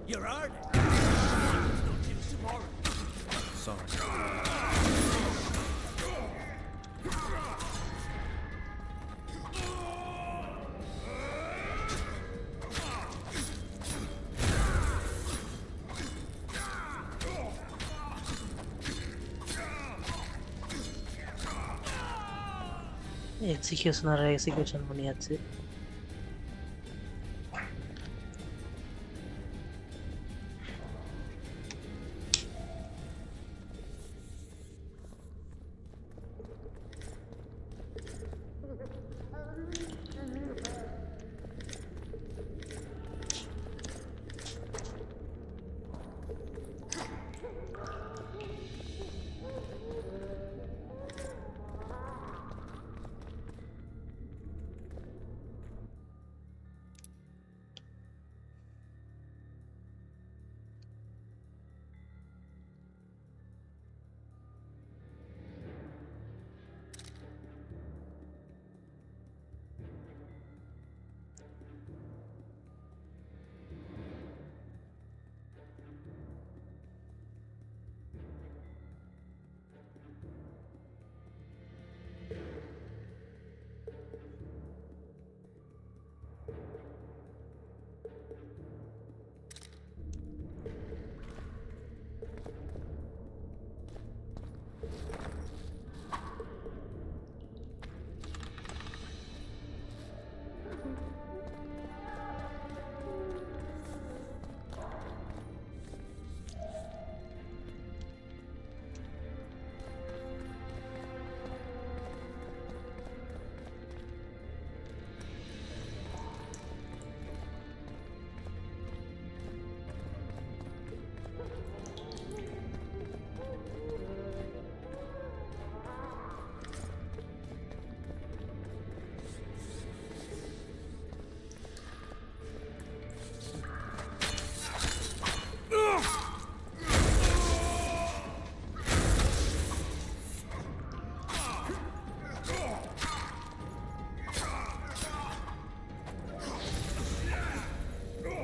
You're earning. Not till tomorrow. Sorry. Execution பண்ணியாச்சு.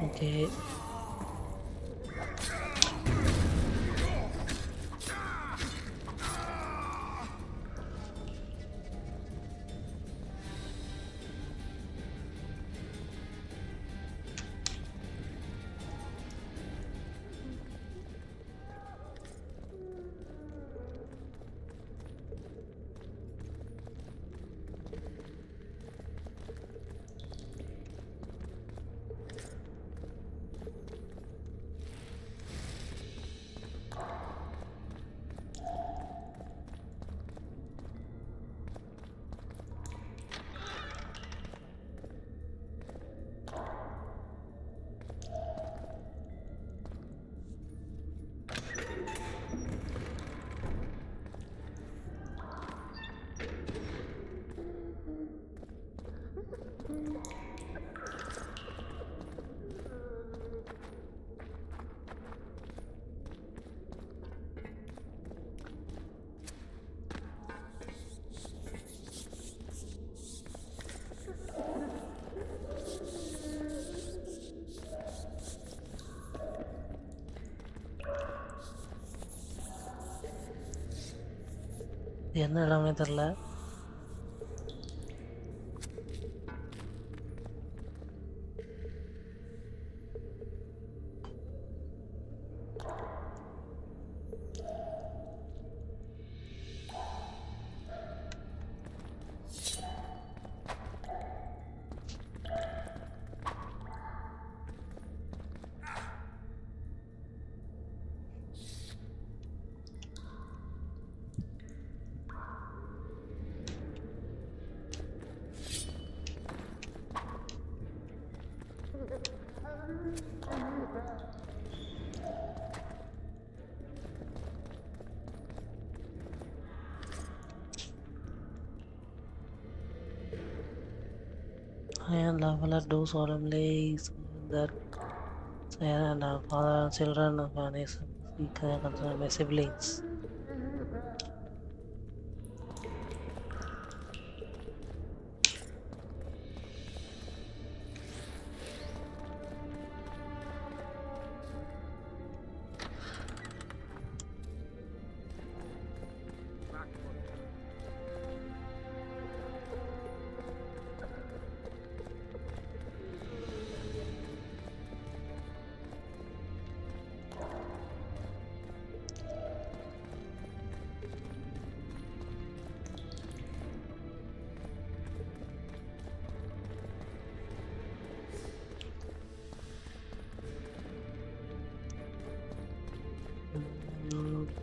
Okay. என்ன இடம்னே தெரில. And Lavalar do solemnly that and our father and children of our nation seek consider my siblings.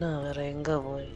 நான் வேற எங்க போய்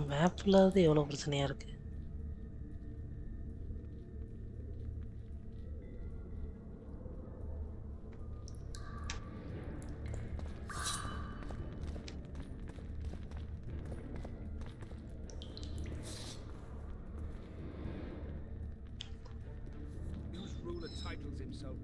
map இல்லாதது எவ்வளோ பிரச்சனையா இருக்கு. Whose ruler titles himself?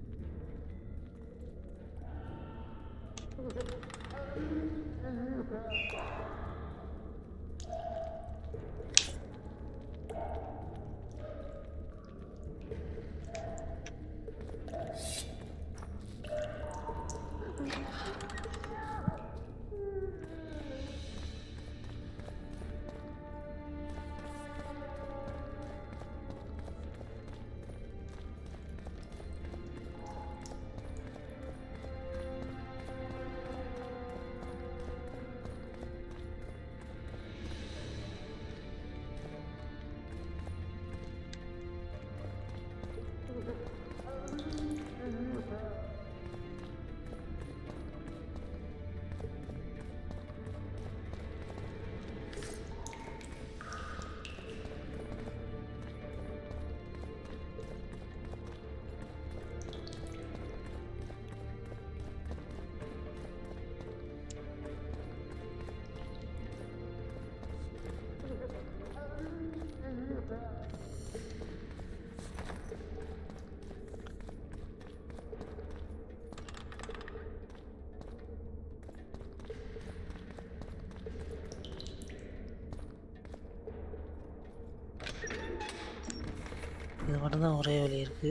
இது மட்டும்தான் ஒரே வழி இருக்கு.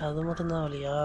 அது மட்டும்தான் வழியா?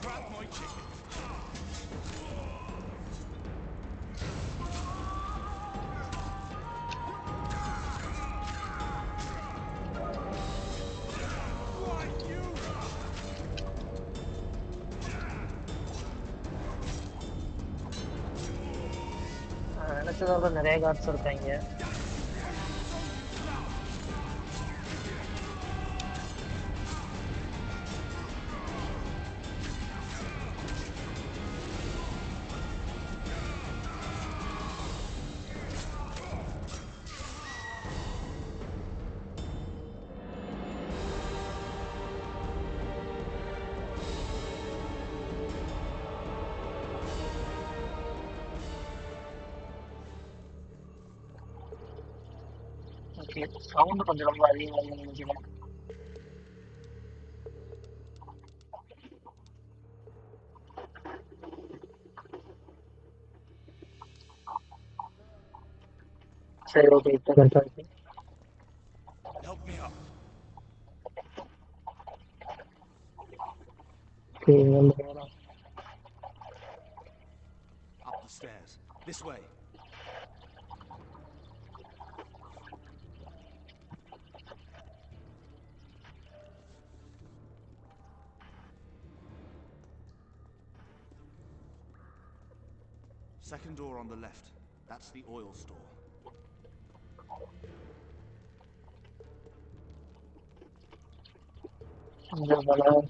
Grab my chicken. Why you? நினைச்சதோட நிறைய கார்ட்ஸ் இருக்காங்க. ஓகே, சவுண்ட் கொஞ்சம் ரொம்ப அதிகமாக நினைக்கிறேன். சரி, ஓகே, இப்போ கரெக்டாக இருக்கு. Help me up. ஓகே, வந்து போகலாம். Up the stairs. This way. Second door on the left. That's the oil store. இங்கே போகலாம்.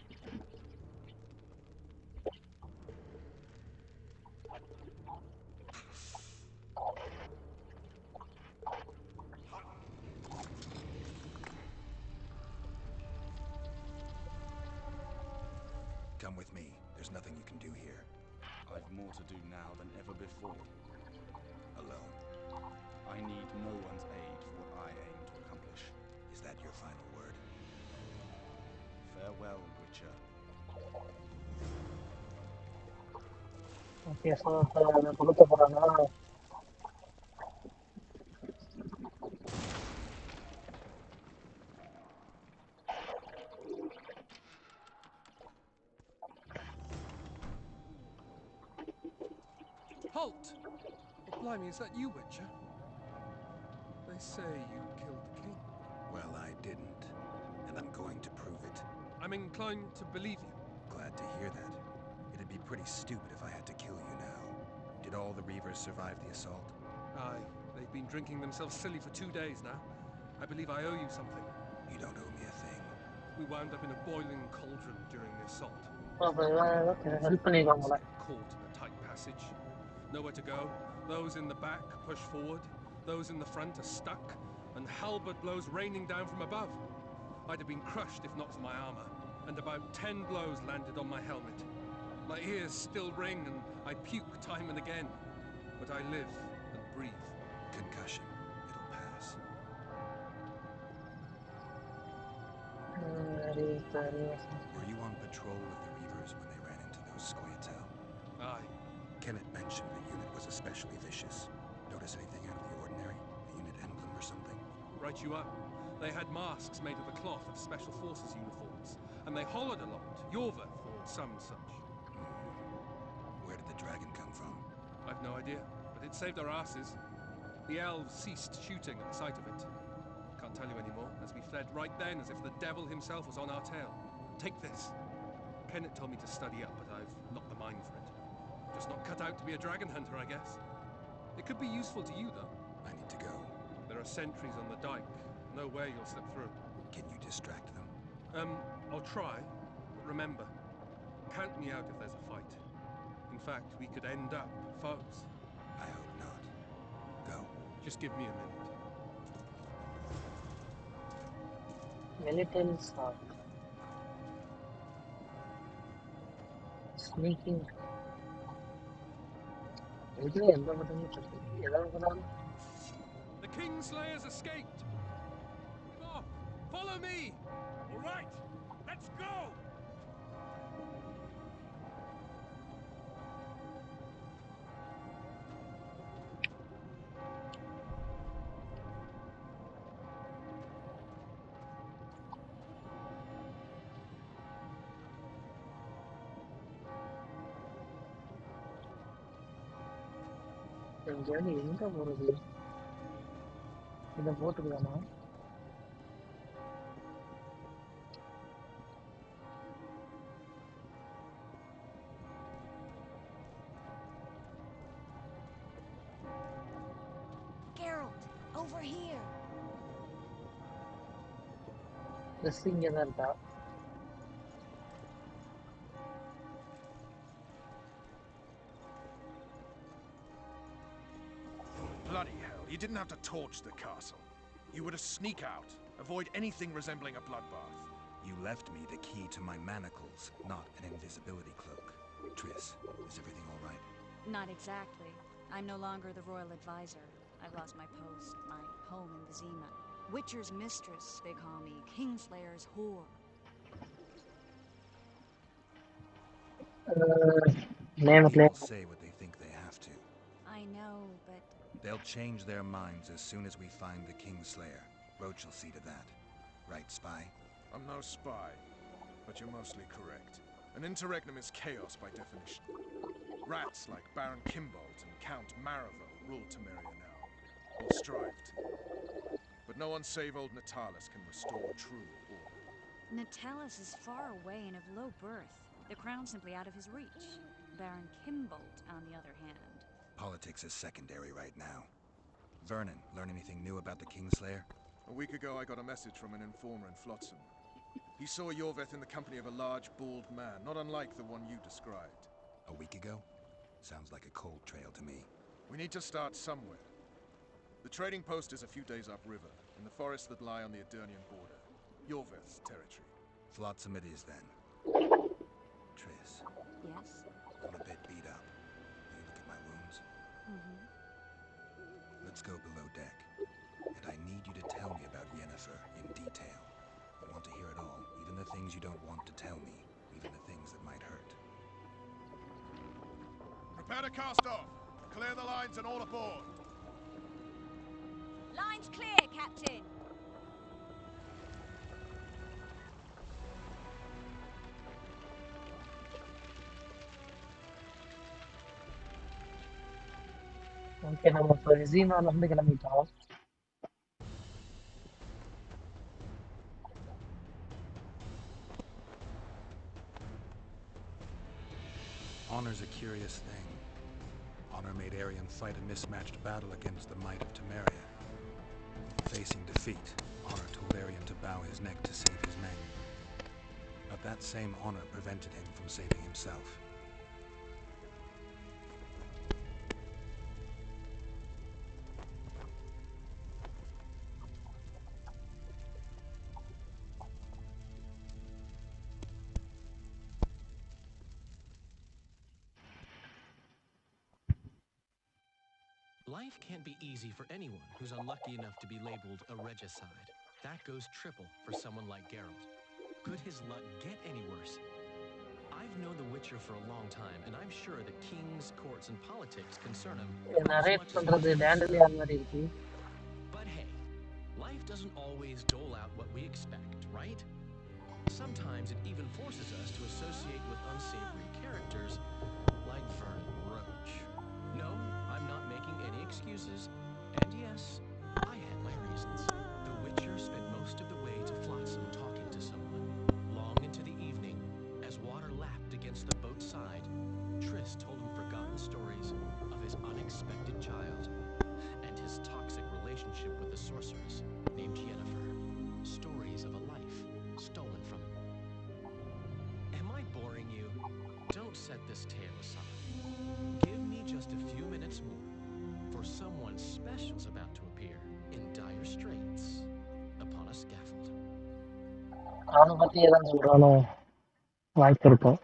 Come with me. There's nothing you can do here. I've more to do now than ever before. Alone. I need no one's aid for what I aim to accomplish. Is that your final word? Farewell, Witcher. Okay, so இப்போ அதை கொடுக்க போகிறாங்கன்னா Halt! Oh, blimey, is that you, Witcher? They say you killed the king. Well, I didn't. And I'm going to prove it. I'm inclined to believe you. Glad to hear that. It'd be pretty stupid if I had to kill you now. Did all the Reavers survive the assault? Aye, they've been drinking themselves silly for 2 days now. I believe I owe you something. You don't owe me a thing. We wound up in a boiling cauldron during the assault. அப்போ okay, help பண்ணிடுவாங்க போல. Caught in a tight passage. Nowhere to go. Those in the back push forward. Those in the front are stuck. And halberd blows raining down from above. I'd have been crushed if not for my armor. And about 10 blows landed on my helmet. My ears still ring and I puke time and again. But I live and breathe. Concussion. It'll pass. Were you on patrol with the Reavers when they ran into those Squirtel? Aye. Kenneth mentioned the unit was especially vicious. Notice anything out of the ordinary? A unit emblem or something? Right you are. They had masks made of the cloth of Special Forces uniforms. And they hollered a lot. Yorva or some such. Where did the dragon come from? I've no idea, but it saved our asses. The elves ceased shooting at the sight of it. Can't tell you anymore, as we fled right then as if the devil himself was on our tail. Take this. Kenneth told me to study up, but I've not the mind for it. Just not cut out to be a dragon hunter, I guess. It could be useful to you, though. I need to go. There are sentries on the dike. No way you'll slip through. Can you distract them? I'll try. But remember, count me out if there's a fight. In fact, we could end up foes. I hope not. Go. Just give me a minute. Military stock. Sneaking. இதுல எந்த பட்டனும் இருக்கு. எதாவது பண்ணாலும் The Kingslayers escaped! Oh, follow me! Right! Let's go! எங்கேயாவது எங்க போறது? இந்த போட்டுக்கு தானா? Geralt, over here. ட்ரெஸ் இங்கே தான் இருக்கா? Bloody hell, you didn't have to torch the castle. You were to sneak out, avoid anything resembling a bloodbath. You left me the key to my manacles, not an invisibility cloak. Triss, is everything all right? Not exactly. I'm no longer the royal advisor. I've lost my post, my home in Vizima. Witcher's mistress, they call me. Kingslayer's whore. Name People say what they think they have to. I know, but They'll change their minds as soon as we find the Kingslayer. Roach will see to that. Right, spy? I'm no spy, but you're mostly correct. An interregnum is chaos by definition. Rats like Baron Kimbold and Count Maravel rule Temeria now, or strive to. But no one save old Natalis can restore true order. Natalis is far away and of low birth. The crown's simply out of his reach. Baron Kimbold, on the other hand. Politics is secondary right now. Vernon, learn anything new about the Kingslayer? A week ago, I got a message from an informer in Flotsam. He saw Yorveth in the company of a large, bald man, not unlike the one you described. A week ago? Sounds like a cold trail to me. We need to start somewhere. The trading post is a few days upriver, in the forests that lie on the Edirnian border. Yorveth's territory. Flotsam it is then. Triss, Yes? I'm a bit beat up. Will you look at my wounds? Mm-hmm. Let's go below deck. And I need you to tell me about Yennefer in detail. I want to hear it all, even the things you don't want to tell me, even the things that might hurt. Prepare to cast off! Clear the lines and all aboard! Line's clear, Captain! Okay, நம்ம இப்போ விசிமால இருந்து கிளம்பிட்டோம். Honor's a curious thing. Honor made Arion fight a mismatched battle against the might of Temeria. Facing defeat, Honor told Arion to bow his neck to save his men. But that same honor prevented him from saving himself. Life can't be easy for anyone who's unlucky enough to be labeled a regicide. That goes triple for someone like Geralt. Could his luck get any worse? I've known the Witcher for a long time, and I'm sure that kings, courts, and politics concern him as narrate much as பண்றது much as டேண்டலியான் மாதிரி இருக்கு. But hey, life doesn't always dole out what we expect, right? Sometimes it even forces us to associate with unsavory characters like Vernon Roach. No, I'm not making any excuses. And yes, I had my reasons. The Witcher spent most of the way to Flotsam talking to someone. Long into the evening, as water lapped against the boat's side, Triss told him forgotten stories of his unexpected child and his toxic relationship with a sorceress named Yennefer. Stories of a life stolen from him. Am I boring you? Don't set this tale aside. Give me just a few minutes more, for someone special's about to appear in dire straits upon a scaffold. அவனை பத்தி ஏதாவது சொல்றானோ வாய்ப்பு இருக்கும்.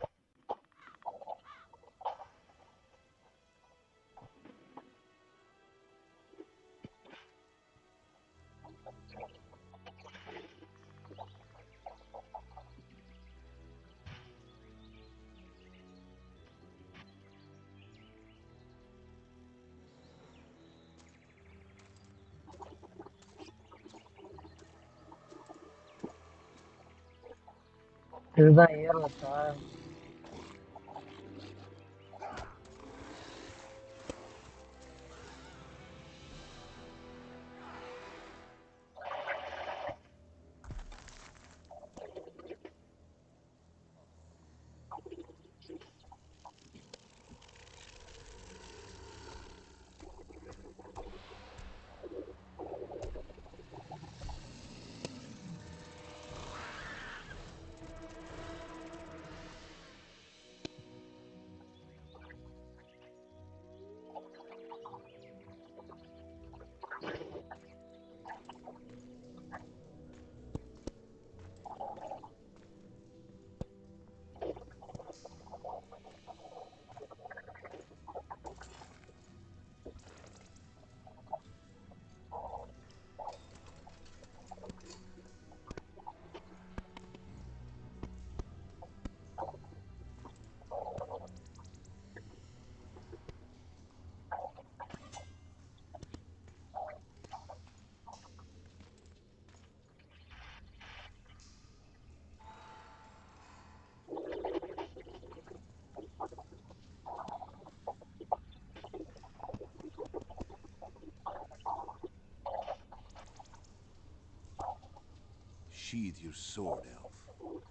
இதுதான் ஏர்லஸா? Sheathe your sword, Elf.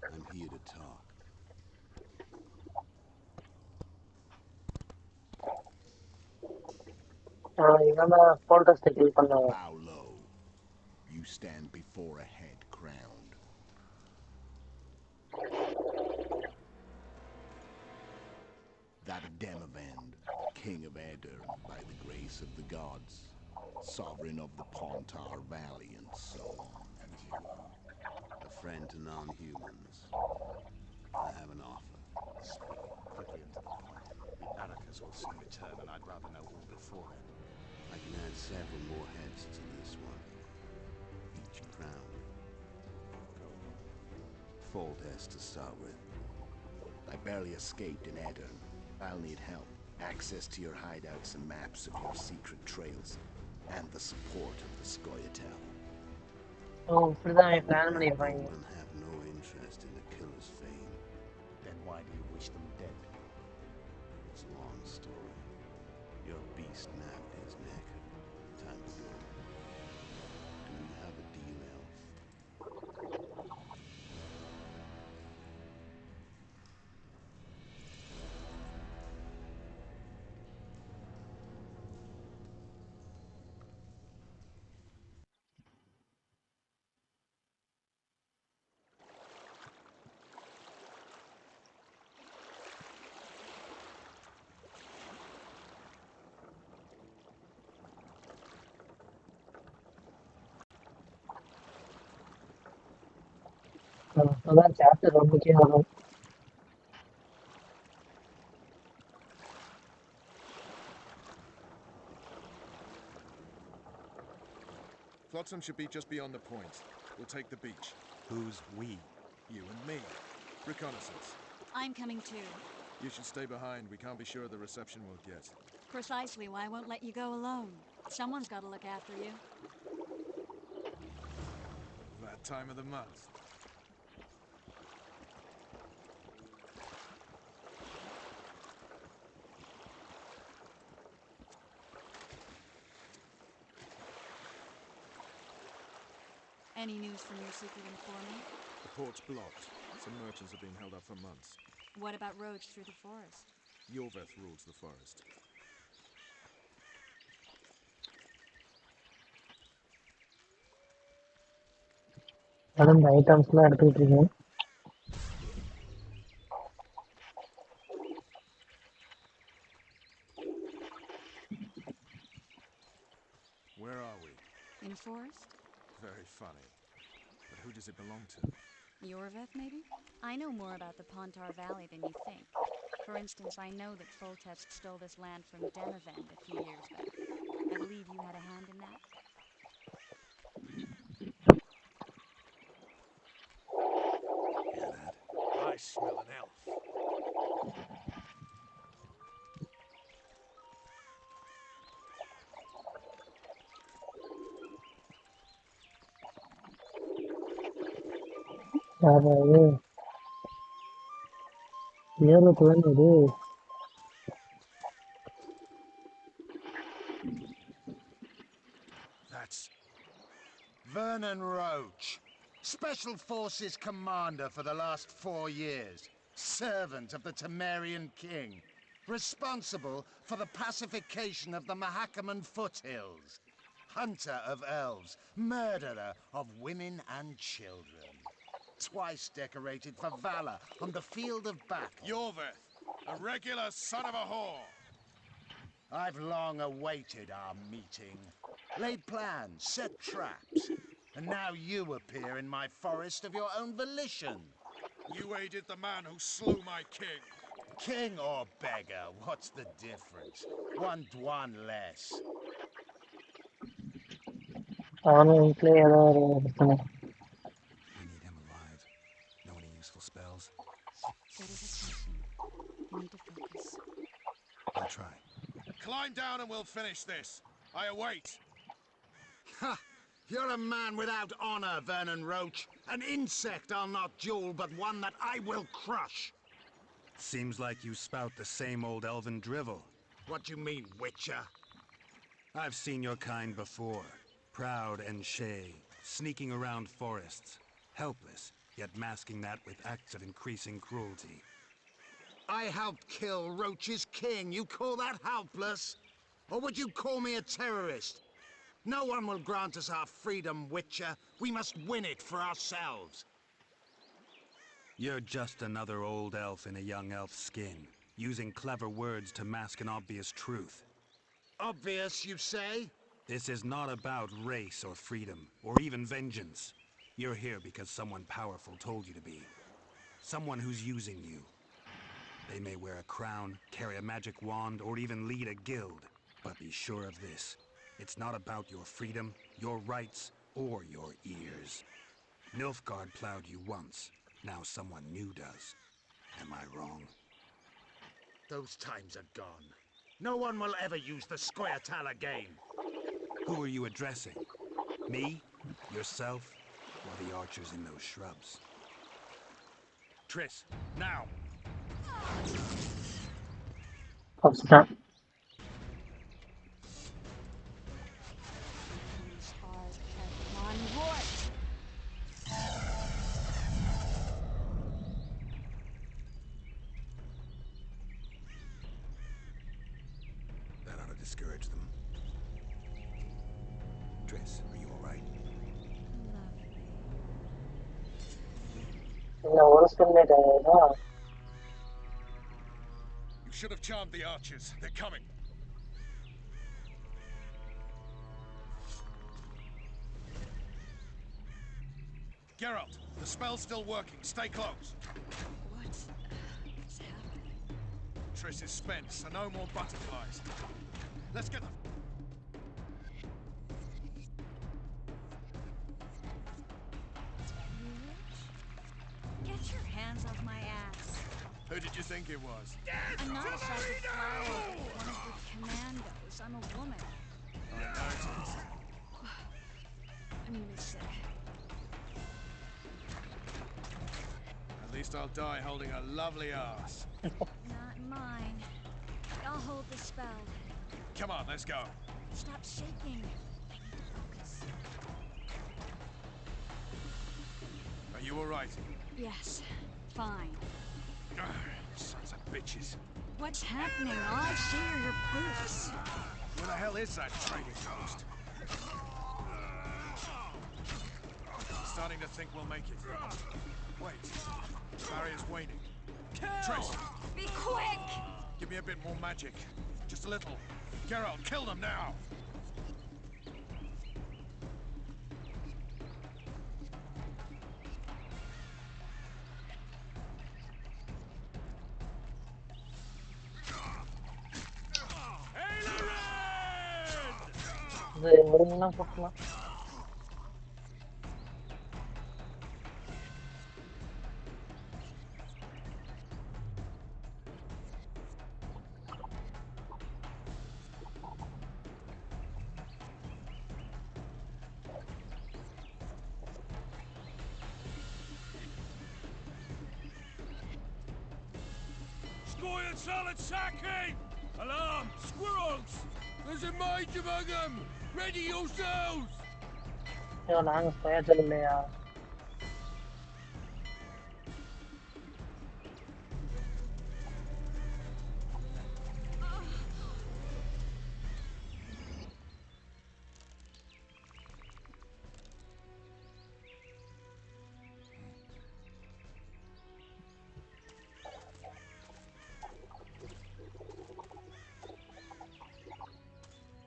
I'm here to talk. இவன் தான் போல்டஸ்ட்டை kill பண்ணவன். Bow low. You stand before a head crowned. That Demavend, king of Aedirn by the grace of the gods, sovereign of the Pontar Valley and so on. And you are? A friend to non-humans. I have an offer. Speak quickly and to the point. The Arakas will soon return, and I'd rather know all before then. I can add several more heads to this one. Each crown. Go on. Foltest to start with. I barely escaped in Aedirn. I'll need help. Access to your hideouts and maps of your secret trails. And the support of the Scoia'tael. இப்படிதான் The plan பண்ணியிருப்பாங்க. Golden have no interest in the killer's fame. Then why do you wish them dead? It's a long story. Your beast nabbed his neck. Time to go. Do we have a deal, Elf? அப்பதான் chapter ரொம்பக்கே வரும். Flotsam should be just beyond the point. We'll take the beach. Who's we? You and me. Reconnaissance. I'm coming too. You should stay behind. We can't be sure of the reception we'll get. Precisely why I won't let you go alone. Someone's got to look after you. That time of the month. Any news from your secret informant? The port's blocked. Some merchants have been held up for months. What about roads through the forest? Yorveth rules the forest. அந்த ஐட்டம்ஸ்லாம் எடுத்துக்கிட்டு இருக்கேன். Where are we? In a forest? Very funny. But who does it belong to? Yorveth, maybe? I know more about the Pontar Valley than you think. For instance, I know that Foltest stole this land from Demavend a few years back. I believe you had a hand in that. Hear that? I smell an elf. அதாவது Yellow to another. That's Vernon Roach, Special Forces Commander for the last 4 years, servant of the Temerian King, responsible for the pacification of the Mahakaman foothills, hunter of elves, murderer of women and children. Twice decorated for valor on the field of battle. Yorveth, a regular son of a whore. I've long awaited our meeting. Laid plans, set traps, and now you appear in my forest of your own volition. You aided the man who slew my king. King or beggar, what's the difference? One Dwan less. I don't play other. We need him alive. Know any useful spells? That is a question. You need to focus. I'll try. Climb down and we'll finish this. I await. Ha! You're a man without honor, Vernon Roach. An insect I'll not duel, but one that I will crush. Seems like you spout the same old elven drivel. What you mean, Witcher? I've seen your kind before. Proud and shay, sneaking around forests. Helpless, yet masking that with acts of increasing cruelty. I helped kill Roach's king. You call that helpless? Or would you call me a terrorist? No one will grant us our freedom, Witcher. We must win it for ourselves. You're just another old elf in a young elf's skin, using clever words to mask an obvious truth. Obvious, you say? This is not about race or freedom, or even vengeance. You're here because someone powerful told you to be. Someone who's using you. They may wear a crown, carry a magic wand, or even lead a guild. But be sure of this. It's not about your freedom, your rights, or your ears. Nilfgaard plowed you once. Now someone new does. Am I wrong? Those times are gone. No one will ever use the Squaretal again. Who are you addressing? Me? Yourself? Or the archers in those shrubs? Triss, now. What's that? These are Pokemon Roar. That ought to discourage them. Triss, are you alright? No, what's the matter? You should have charmed the archers. They're coming. Geralt, the spell's still working. Stay close. What's happening? Triss is spent, so no more butterflies. Let's get them. Get your hands off my ass. Who did you think it was? I'm not a psychic flower, one of the commandos. I'm a woman. I noticed. I'm gonna be sick. At least I'll die holding a lovely ass. Not mine. I'll hold the spell. Come on, let's go. Stop shaking. I need to focus. Are you alright? Yes, fine. Sons of bitches. What's happening? All I see are your poofs. Where the hell is that trading post? Starting to think we'll make it. Wait. Barrier's waning. Triss, Be quick! give me a bit more magic. Just a little. Geralt, kill them now! Scoia'tael attacking! Alarm! Squirrels! There's a mage among them! Ready yourselves! يلا عنك طيب اللي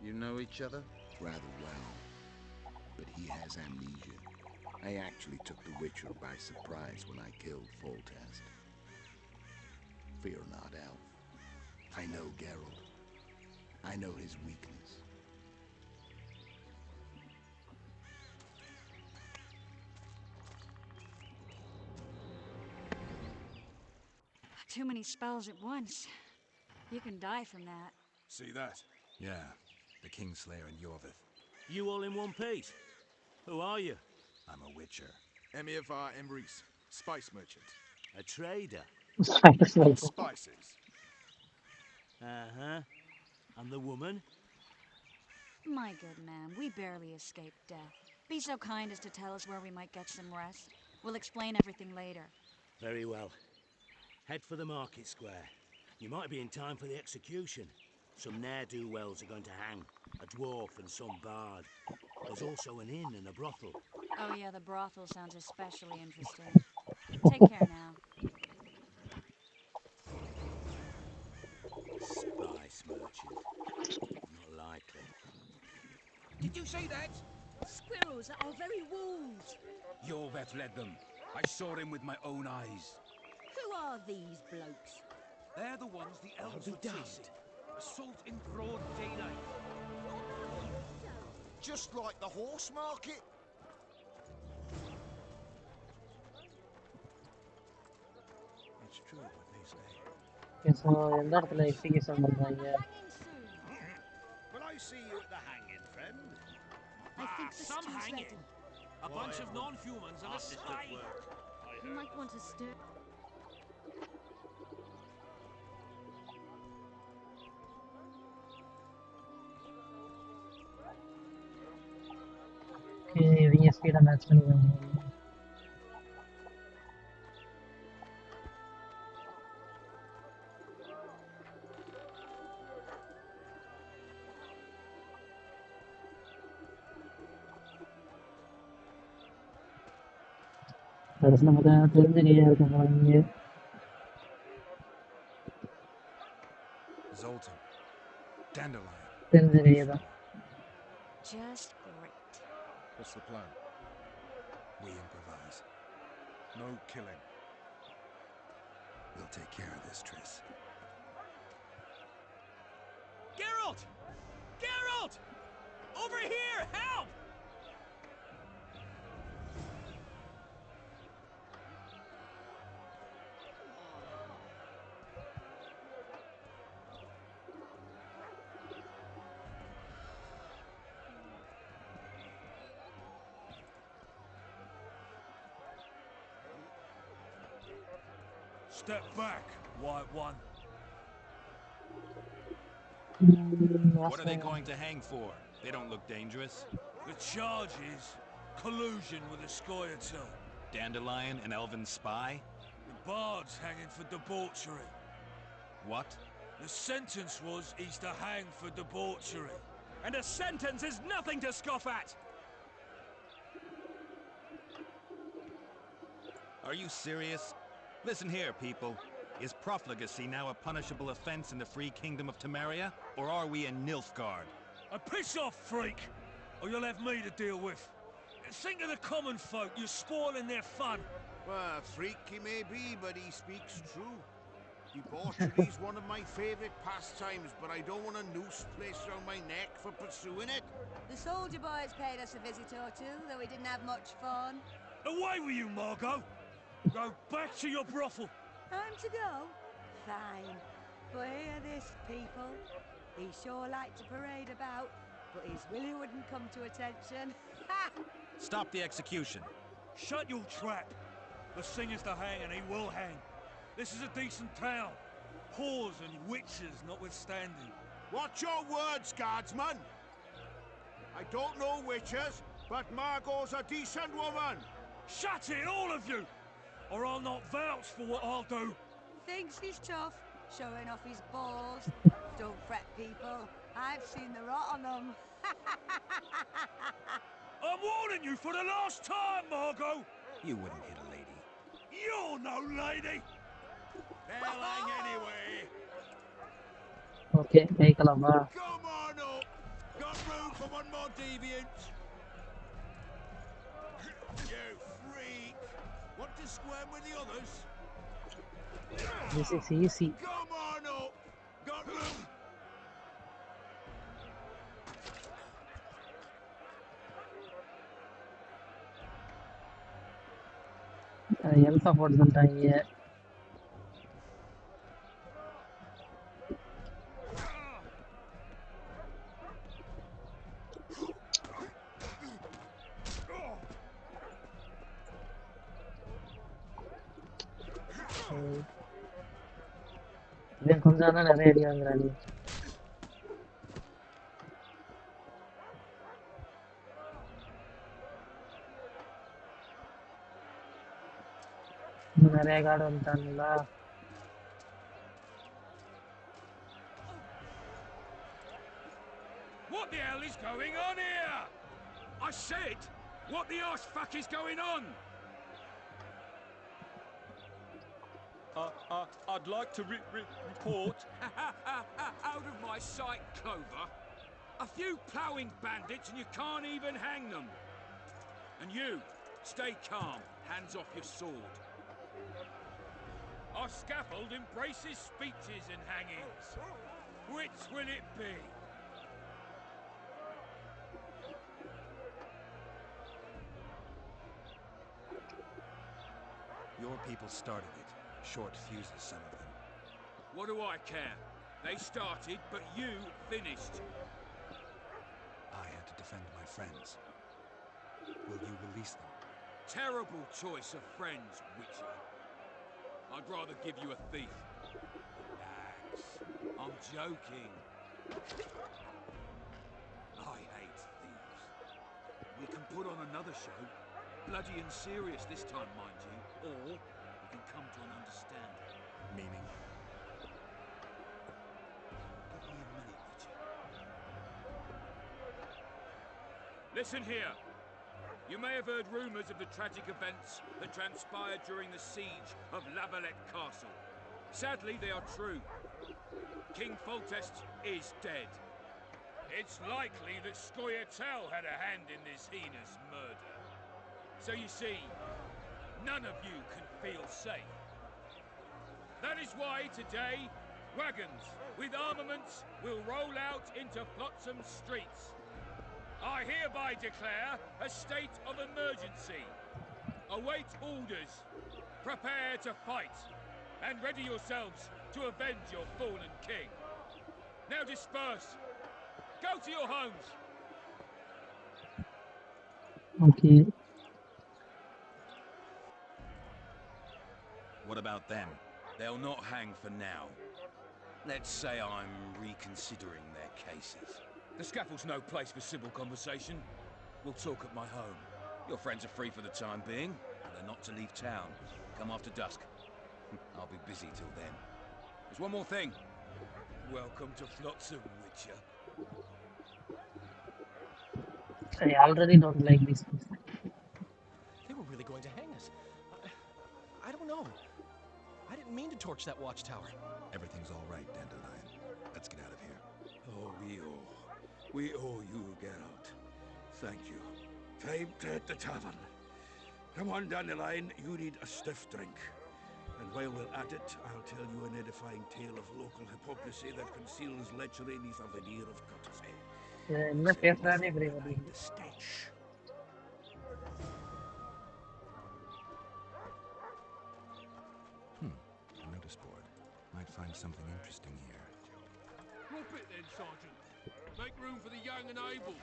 You know each other? Rather well. But he has amnesia. I actually took the Witcher by surprise when I killed Foltest. Fear not, Elf. I know Geralt. I know his weakness. Too many spells at once. You can die from that. See that? Yeah, the Kingslayer and Yorvith. You all in one piece? Who are you? I'm a Witcher. Emiavar Emrys, spice merchant. A trader? Spices. Uh-huh. And the woman? My good man, we barely escaped death. Be so kind as to tell us where we might get some rest. We'll explain everything later. Very well. Head for the market square. You might be in time for the execution. Some ne'er-do-wells are going to hang. A dwarf and some bard. There's also an inn and a brothel. Oh yeah, the brothel sounds especially interesting. Take care now. Spice merchant. Not likely. Did you say that? Squirrels at our very walls. Yorveth led them. I saw him with my own eyes. Who are these blokes? They're the ones the elves be were damned. chasing. Assault in broad daylight. Just like the horse market. It's true what they say. eso எந்த இடத்துல execution பண்றாங்க Will I see you at the hanging, friend? I think the Some stew's hanging. ready. A bunch of non-humans and a spy. You might want to stir. Okay இவங்க speedo match பண்ணிடுவாங்க கடைசி நம்ம தெரிஞ்ச கையா இருக்க போறாங்க Zoltan. Dandelion. தெரிஞ்ச கையா தான் Just great. What's the plan? We improvise. No killing. We'll take care of this, Triss. Geralt! Geralt! Over here! Help! Step back, White One. What are they going to hang for? They don't look dangerous. The charge is collusion with the Scoia'tael. Dandelion, an elven spy? The bard's hanging for debauchery. What? The sentence was he's to hang for debauchery. And a sentence is nothing to scoff at! Are you serious? Listen here, people. Is profligacy now a punishable offense in the free kingdom of Temeria? Or are we in Nilfgaard? Piss off, freak! Or you'll have me to deal with. Think of the common folk, you're spoiling their fun. Well, freak he may be, but he speaks true. Debauchery's one of my favourite pastimes, but I don't want a noose placed around my neck for pursuing it. The soldier boys paid us a visit or two, though we didn't have much fun. Away with you, Margot! Go back to your brothel! Time to go? Fine. But hear this, people. He sure liked to parade about, but his willy wouldn't come to attention. Ha! Stop the execution. Shut your trap! The singer's to hang and he will hang. This is a decent town. whores and witches notwithstanding. Watch your words, guardsman. I don't know witches, but Margot's a decent woman. Shut it, all of you! Or I'll not vouch for what I'll do. Thinks he's tough, showing off his balls. Don't fret, people. I've seen the rot on them. I'm warning you for the last time, Margot! You wouldn't hit a lady. You're no lady! They'll hang anyway. Okay, Kalama. Come on up. Got room for one more deviant. You freak. Want to squirm with the others? This is easy. Come on up. Got room. Health support பண்ணிட்டாங்க. இவன் கொஞ்சம் தான் நிறைய அடி வாங்குறாரு. நிறைய card வந்துட்டாங்களா? What the hell is going on here? I said, what the arse fuck is going on? I'd like to report. Out of my sight, Clover. A few ploughing bandits and you can't even hang them. And you, stay calm, hands off your sword. Our scaffold embraces speeches and hangings. Which will it be? Your people started it. Short fuses, some of them. What do I care? They started, but you finished. I had to defend my friends. Will you release them? Terrible choice of friends, Witcher. I'd rather give you a thief. Relax. I'm joking. I hate thieves. We can put on another show. Bloody and serious this time, mind you. Or we can come to an understanding. Meaning? Give me a minute, Witcher. Listen here. You may have heard rumours of the tragic events that transpired during the siege of Lavalette Castle. Sadly, they are true. King Foltest is dead. It's likely that Scoia'tael had a hand in this heinous murder. So you see, none of you can feel safe. That is why today, wagons with armaments will roll out into Flotsam streets. I hereby declare a state of emergency. Await orders. Prepare to fight. And ready yourselves to avenge your fallen king. Now disperse. Go to your homes. Okay. What about them? They'll not hang for now. Let's say I'm reconsidering their cases. The scaffold's no place for civil conversation. We'll talk at my home. Your friends are free for the time being, but they're not to leave town. Come after dusk. I'll be busy till then. There's one more thing. Welcome to Flotsam, Witcher. I already don't like this. They were really going to hang us. I don't know. I didn't mean to torch that watchtower. Everything's all right, Dandelion. Let's get out of here. Oh, we owe you, Geralt. Thank you. Time to hit the tavern. Come on, Dandelion, you need a stiff drink. And while we're at it, I'll tell you an edifying tale of local hypocrisy that conceals lechery neath a veneer of courtesy. என்ன பேசுறானே புரியல. The stench. A notice board. Might find something interesting here. Drop it then, Sergeant. Make room for the young and able.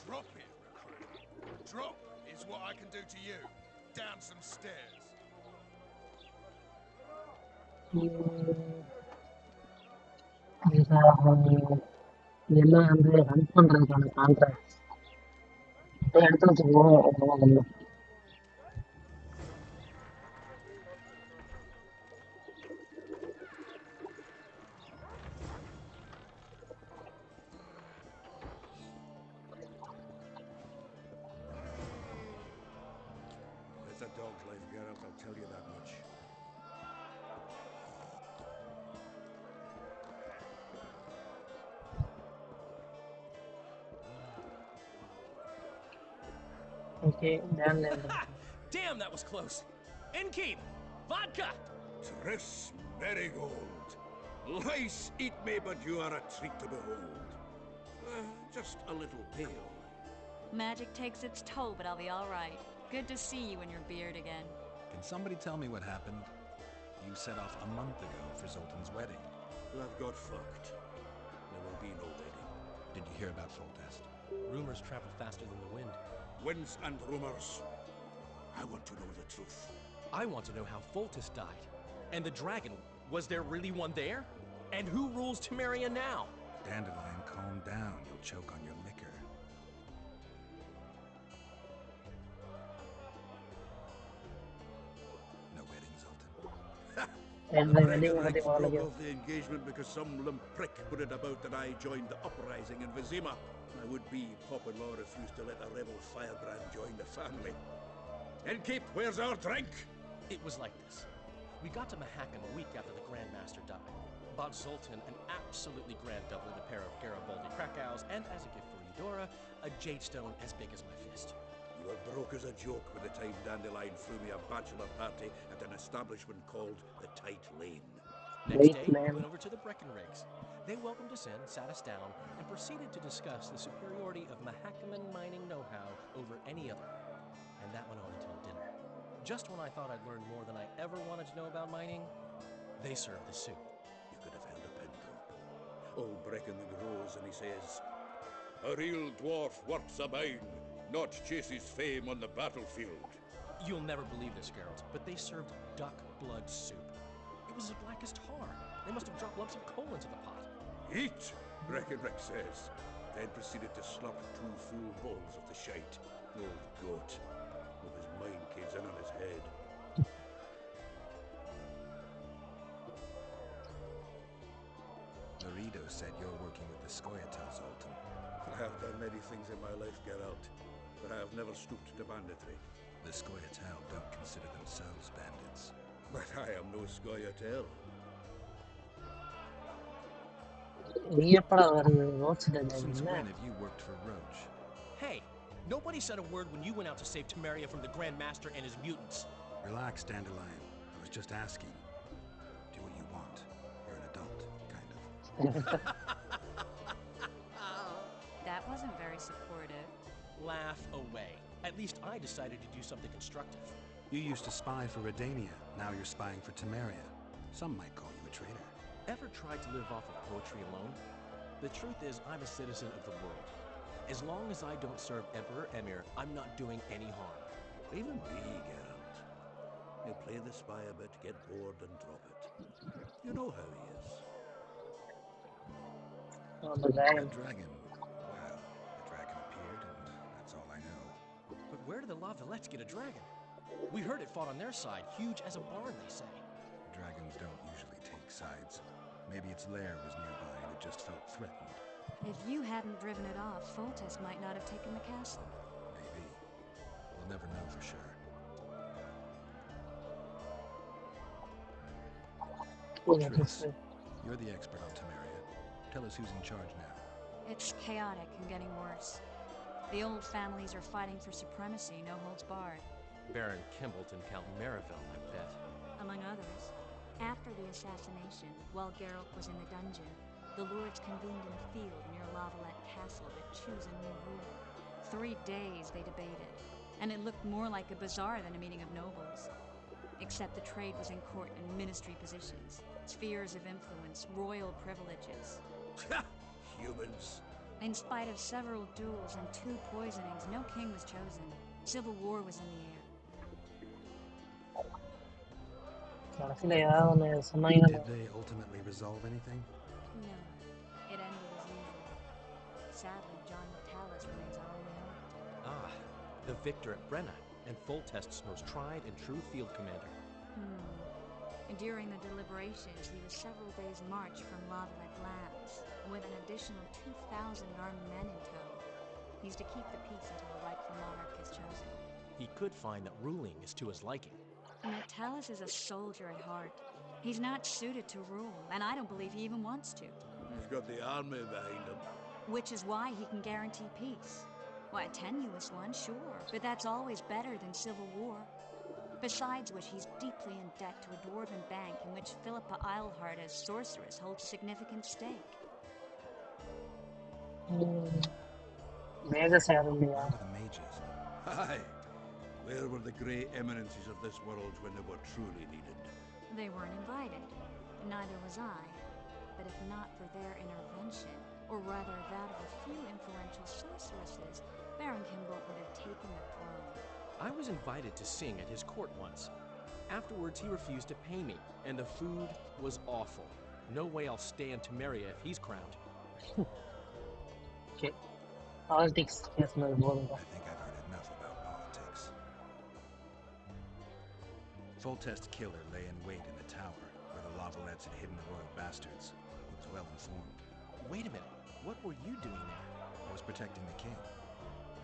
Drop it, recruit. Drop is what I can do to you. Down some stairs. இதெல்லாம் வந்து run பண்றதுக்கான contract எடுத்து வச்சுக்குவோம். It's a dog's life, Geralt, I'll tell you that much. Okay, done. Damn, that was close. Innkeep! Vodka! Tris Marigold. Lice eat me, but you are a treat to behold. Just a little pale. Magic takes its toll, but I'll be all right. Good to see you in your beard again. Can somebody tell me what happened? You set off a month ago for Zoltan's wedding. I've got fucked. There will be no wedding. Did you hear about Foltest? Rumors travel faster than the wind. Winds and rumors. I want to know the truth. I want to know how Foltest died. And the dragon, was there really one there? And who rules Temeria now? Dandelion, calm down. You'll choke on your liquor. No wedding, Zoltan. And The the Dragon wedding Ranks all broke again. off the engagement because some limp prick put it about that I joined the uprising in Vizima. My would-be pop-in-law refused to let a rebel firebrand join the family. Innkeep, where's our drink? It was like this. We got to Mahakam a week after the Grandmaster died. Bought Zoltan an absolutely grand doublet, a pair of Garibaldi Krakows, and as a gift for Eudora, a jade stone as big as my fist. You were broke as a joke by the time Dandelion threw me a bachelor party at an establishment called the Tight Lane. Next day, we went over to the Breckenrigs. They welcomed us in, sat us down, and proceeded to discuss the superiority of Mahakaman mining know-how over any other. And that went on until dinner. Just when I thought I'd learned more than I ever wanted to know about mining, they served the soup. You could have held a pin drop. Old Brecken grows and he says, "A real dwarf worth's a mine, not chases fame on the battlefield." You'll never believe this, Geralt, but they served duck blood soup. It was as black as tar. They must have dropped lumps of coal into the pot. "Eat," Breckenrick says, then proceeded to slop 2 full bowls of the shite. Old goat. With his mind caves in on his head. Lorido said you're working with the Scoia'tael, Zoltan. I have done many things in my life, Geralt, but I have never stooped to banditry. The Scoia'tael don't consider themselves bandits. But I am no Scoia'tael. Since when have you worked for Roach? Hey, nobody said a word when you went out to save Temeria from the Grandmaster and his mutants. Relax, Dandelion. I was just asking. Do what you want. You're an adult, kind of. That wasn't very supportive. Laugh away. At least I decided to do something constructive. You used to spy for Redania. Now you're spying for Temeria. Some might call you a traitor. Ever tried to live off of poetry alone? The truth is, I'm a citizen of the world. As long as I don't serve Emperor Emir, I'm not doing any harm. Even me, Geralt. You play the spy a bit, get bored, and drop it. You know how he is. The dragon. The dragon. Well, the dragon appeared, and that's all I know. But where did the La Villettes get a dragon? We heard it fought on their side, huge as a barn, they say. Dragons don't usually take sides. Maybe its lair was nearby and it just felt threatened. If you hadn't driven it off, Foltest might not have taken the castle. Maybe. We'll never know for sure. Tris, you're the expert on Temeria. Tell us who's in charge now. It's chaotic and getting worse. The old families are fighting for supremacy, no holds barred. Baron Kimbolt and Count Marivelle, I bet. Among others. After the assassination, while Geralt was in the dungeon, the lords convened in a field near La Valette Castle to choose a new ruler. 3 days they debated, and it looked more like a bazaar than a meeting of nobles. Except the trade was in court and ministry positions, spheres of influence, royal privileges. Humans. In spite of several duels and 2 poisonings, no king was chosen. Civil war was in the air. Did they ultimately resolve anything? No. sadly, John Natalis remains our only hope. Ah, the victor at Brenna, and Foltest's most tried and true field commander. And during the deliberations, he was several days' march from Lavalette lands, with an additional 2,000 armed men in tow. He's to keep the peace until a rightful monarch is chosen. He could find that ruling is to his liking. Natalis is a soldier at heart. He's not suited to rule, and I don't believe he even wants to. He's got the army behind him. Which is why he can guarantee peace. Why, a tenuous one, sure, but that's always better than civil war. Besides which, he's deeply in debt to a dwarven bank in which Philippa Eilhart as sorceress holds significant stake. Mages are in the Where were the mages? Aye. Where were the great eminences of this world when they were truly needed? They weren't invited. Neither was I. But if not for their intervention, or rather that of a few influential sorceresses, Baron Kimbolt would have taken the throne. I was invited to sing at his court once. Afterwards, he refused to pay me, and the food was awful. No way I'll stay in Temeria if he's crowned. Okay. Politics. Yes, no, boring. I think I've heard enough about politics. Foltest's killer lay in wait in the tower, where the Lavalettes had hidden the royal bastards. He was well informed. Wait a minute. What were you doing there? I was protecting the king.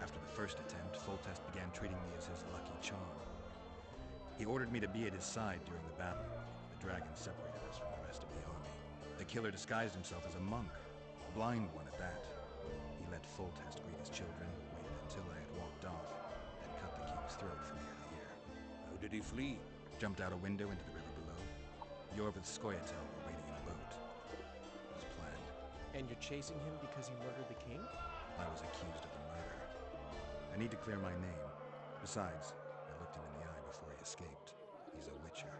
After the first attempt, Foltest began treating me as his lucky charm. He ordered me to be at his side during the battle. The dragon separated us from the rest of the army. The killer disguised himself as a monk, a blind one at that. He let Foltest greet his children, waited until I had walked off, then cut the king's throat for nearly a year. How did he flee? Jumped out a window into the river below. Yorvith Skoyatel were waiting in a boat. It was planned. And you're chasing him because he murdered the king? I was accused of the murder. I need to clear my name. Besides, I looked him in the eye before he escaped. He's a witcher.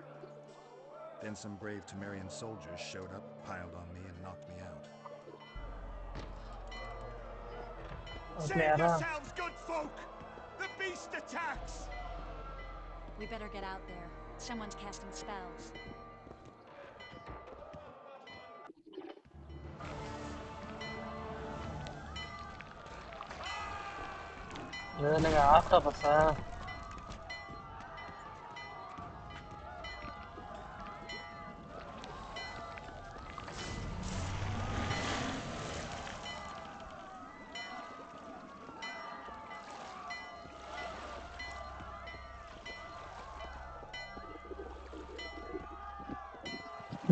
Then some brave Temerian soldiers showed up, piled on me, and knocked me out. Save yourselves, good folk! The beast attacks! We better get out there. Someone's casting spells. Like octopus, huh?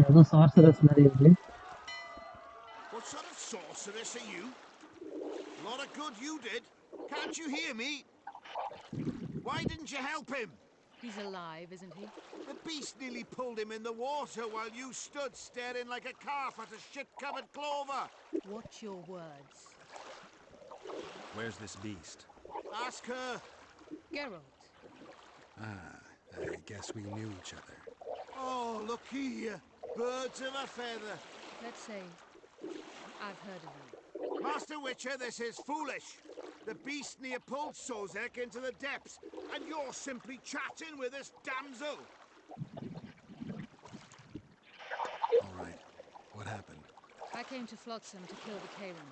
The sorceress Mary. What sort of sorceress are you? A lot of good you did. Can't you hear me? Why didn't you help him? He's alive, isn't he? The beast nearly pulled him in the water while you stood staring like a calf at a shit-covered clover. Watch your words. Where's this beast? Ask her. Geralt. Ah, I guess we knew each other. Oh, look here. Birds of a feather. Let's say I've heard of you. Master Witcher, this is foolish. The beast near pulled Sozek into the depths, and you're simply chatting with this damsel. All right. What happened? I came to Flotsam to kill the KRAKEN.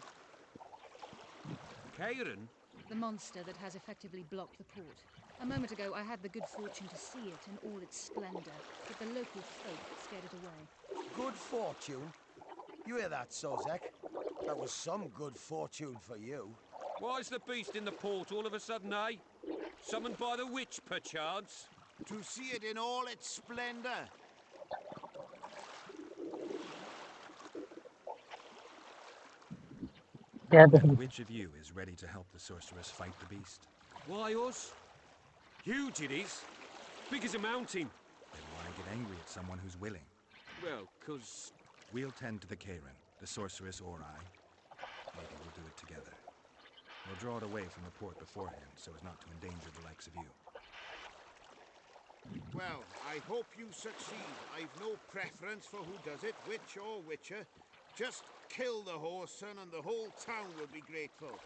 KRAKEN? The monster that has effectively blocked the port. A moment ago, I had the good fortune to see it in all its splendor, but the local folk scared it away. Good fortune? You hear that, Sozek? That was some good fortune for you. Why's the beast in the port all of a sudden, eh? Summoned by the witch, perchance? To see it in all its splendor. And which of you is ready to help the sorceress fight the beast? Why, us? Huge it is. Big as a mountain. Then why get angry at someone who's willing? Well, 'cause... We'll tend to the KRAKEN, the sorceress or I. Maybe we'll do it together. We'll draw it away from the port beforehand, so as not to endanger the likes of you. Well, I hope you succeed. I've no preference for who does it, witch or witcher. Just kill the whoreson and the whole town will be grateful.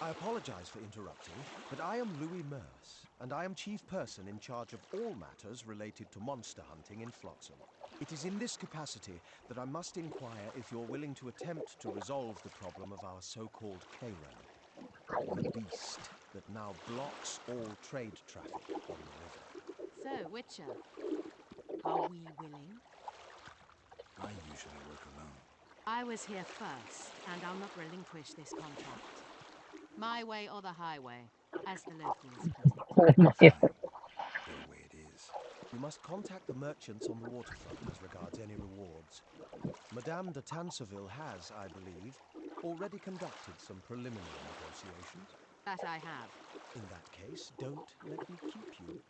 I apologize for interrupting, but I am Louis Merce, and I am chief person in charge of all matters related to monster hunting in Flotsam. It is in this capacity that I must inquire if you're willing to attempt to resolve the problem of our so-called KRAKEN, the beast that now blocks all trade traffic on the river. So, Witcher, are we willing? I usually work alone. I was here first, and I'll not relinquish this contract. My way or the highway, as the locals put it. Your way it is. You must contact the merchants on the waterfront as regards any rewards. Madame de Tanseville has, I believe, already conducted some preliminary negotiations. That I have. In that case, don't let me keep you.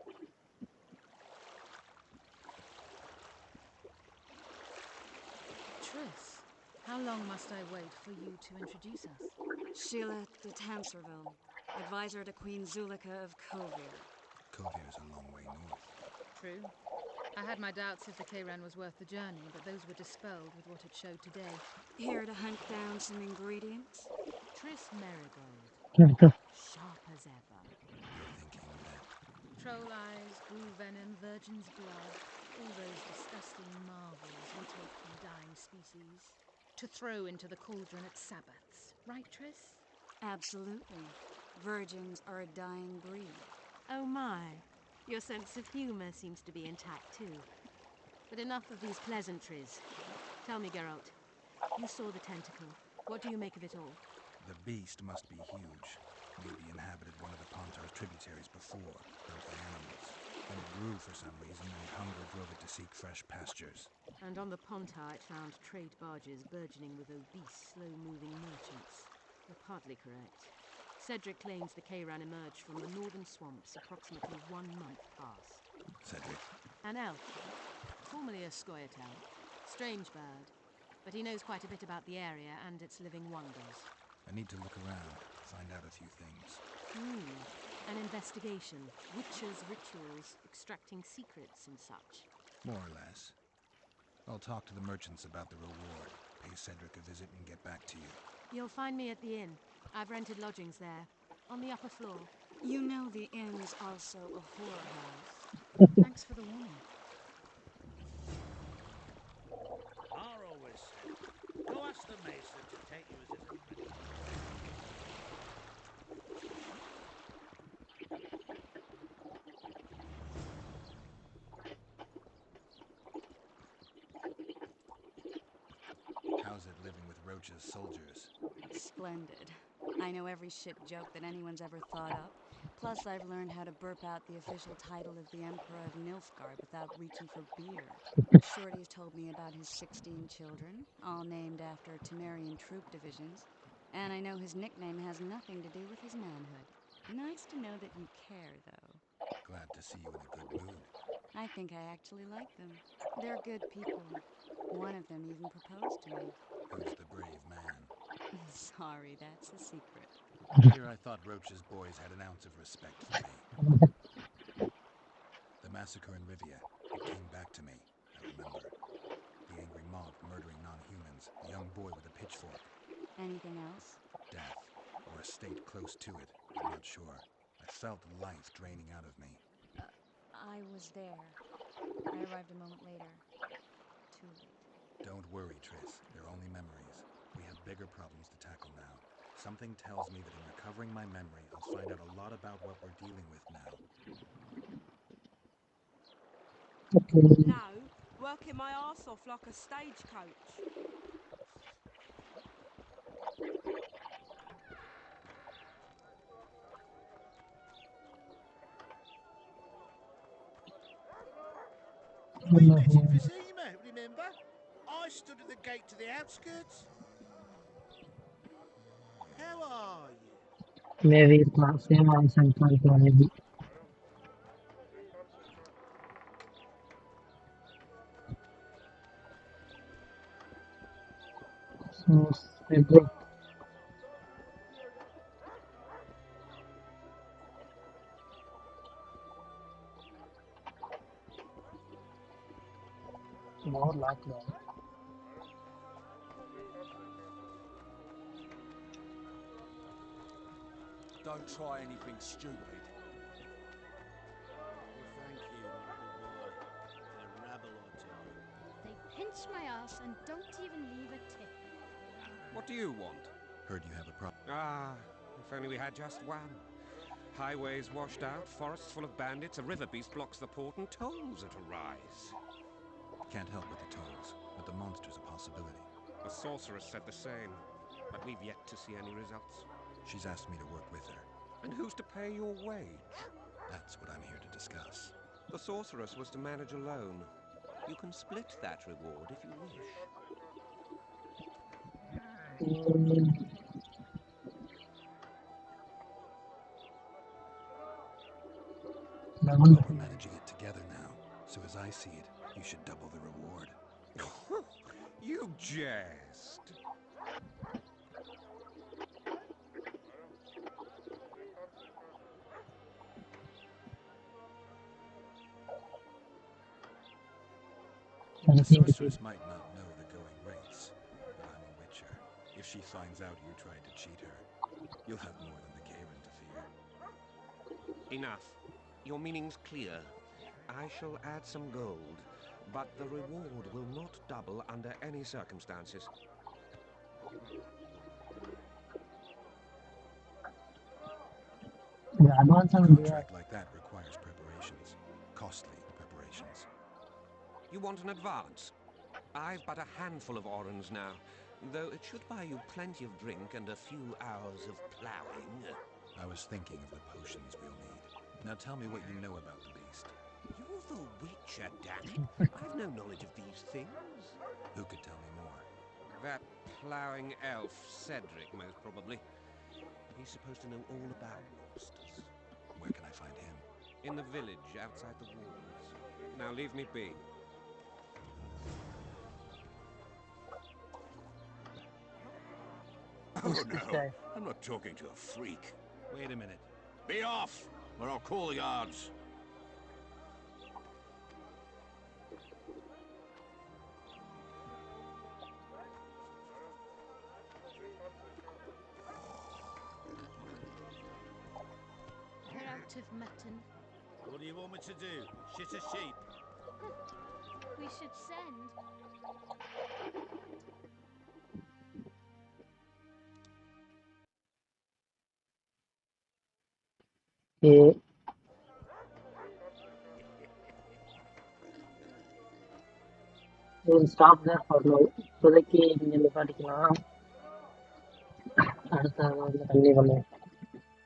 Triss, how long must I wait for you to introduce us? Sheila de Tanserville, advisor to Queen Zulika of Kovir. Kovir's a long way north. True. I had my doubts if the Kran was worth the journey, but those were dispelled with what it showed today. Here to hunt down some ingredients? Triss Marigold. Sharp as ever. You're thinking that... Troll eyes, ghoul venom, virgin's blood, all those disgusting marvels we take from dying species to throw into the cauldron at Sabbaths. Right, Triss? Absolutely. Virgins are a dying breed. Oh my. Your sense of humor seems to be intact too. But enough of these pleasantries. Tell me, Geralt, you saw the tentacle. What do you make of it all? The beast must be huge. Maybe inhabited one of the Pontar's tributaries before, hunting animals. Then it grew for some reason, and hunger drove it to seek fresh pastures. And on the Pontar it found trade barges burgeoning with obese, slow-moving merchants. You're partly correct. Cedric claims the Kran emerged from the northern swamps approximately 1 month past. Cedric? An elf. Formerly a Scoia'tael. Strange bird. But he knows quite a bit about the area and its living wonders. I need to look around, find out a few things. An investigation. Witches' rituals, extracting secrets and such. More or less. I'll talk to the merchants about the reward, pay Cedric a visit and get back to you. You'll find me at the inn. I've rented lodgings there, on the upper floor. You know the inn's also a whorehouse. Thanks for the warning. I always said, go ask the mason to take you as his apprentice. How's it living with Roach's soldiers? Splendid. I know every shit joke that anyone's ever thought up. Plus, I've learned how to burp out the official title of the Emperor of Nilfgaard without reaching for beer. Shorty's told me about his 16 children, all named after Temerian troop divisions. And I know his nickname has nothing to do with his manhood. Nice to know that you care, though. Glad to see you in a good mood. I think I actually like them. They're good people. One of them even proposed to me. Who's the brave man? Sorry, that's a secret. Here I thought Roach's boys had an ounce of respect for me. The massacre in Rivia, it came back to me, I remember. The angry mob murdering non-humans, a young boy with a pitchfork. Anything else? Death, or a state close to it, I'm not sure. I felt life draining out of me. I was there. I arrived a moment later. Too late. Don't worry, Triss. They're only memories. We have bigger problems to tackle now. Something tells me that in recovering my memory, I'll find out a lot about what we're dealing with now. No, working my arse off like a stagecoach. We met in Vizima, remember? I stood at the gate to the outskirts. How are you? Maybe it's not same as sometimes maybe. So Cedric. More like that. don't try anything stupid. Well, thank you, my good boy. And a rabble or two. They pinch my ass and don't even leave a tip. What do you want? Heard you have a problem. Ah, if only we had just one. Highways washed out, forests full of bandits, a river beast blocks the port, and tolls at a rise. Can't help with the tolls, but the monster's a possibility. The sorceress said the same, but we've yet to see any results. She's asked me to work with her. And who's to pay your wage? That's what I'm here to discuss. The sorceress was to manage alone. You can split that reward if you wish. Well, we're managing it together now, so as I see it, you should double the reward. You jest. The sorceress might not know the going rates, but I'm a witcher. If she finds out you tried to cheat her, you'll have more than the KRAKEN to fear. Enough. Your meaning's clear. I shall add some gold, but the reward will not double under any circumstances. A contract like that requires preparations. Costly preparations. You want an advance? I've but a handful of orens now, though it should buy you plenty of drink and a few hours of ploughing. I was thinking of the potions we'll need. Now tell me what you know about the beast. You're the Witcher, damn it. I've no knowledge of these things. Who could tell me more? That ploughing elf, Cedric, most probably. He's supposed to know all about monsters. Where can I find him? In the village, outside the walls. Now leave me be. Oh no, I'm not talking to a freak. Wait a minute. Be off, or I'll call the guards. They're out of mutton. What do you want me to do? Shit a sheep? We should send. We'll stop there for now. இப்போதைக்கு இங்க நிப்பாட்டிக்கலாம். அடுத்த கண்டிப்பாக